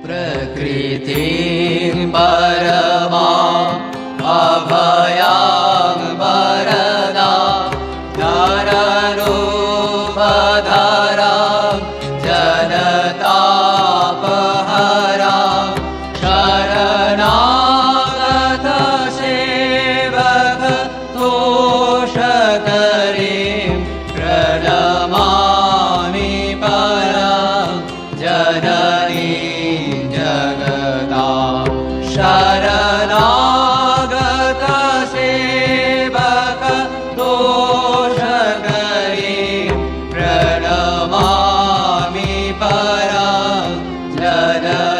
प्रकृतिं परमाम् अभयां वरदां नररूपधरां जनतापहरां शरणागत सेवक तोषकरीं प्रणमामि परां जननीं जगतां शरणागत सेवक तोषकरीं प्रणमामि परां जननीं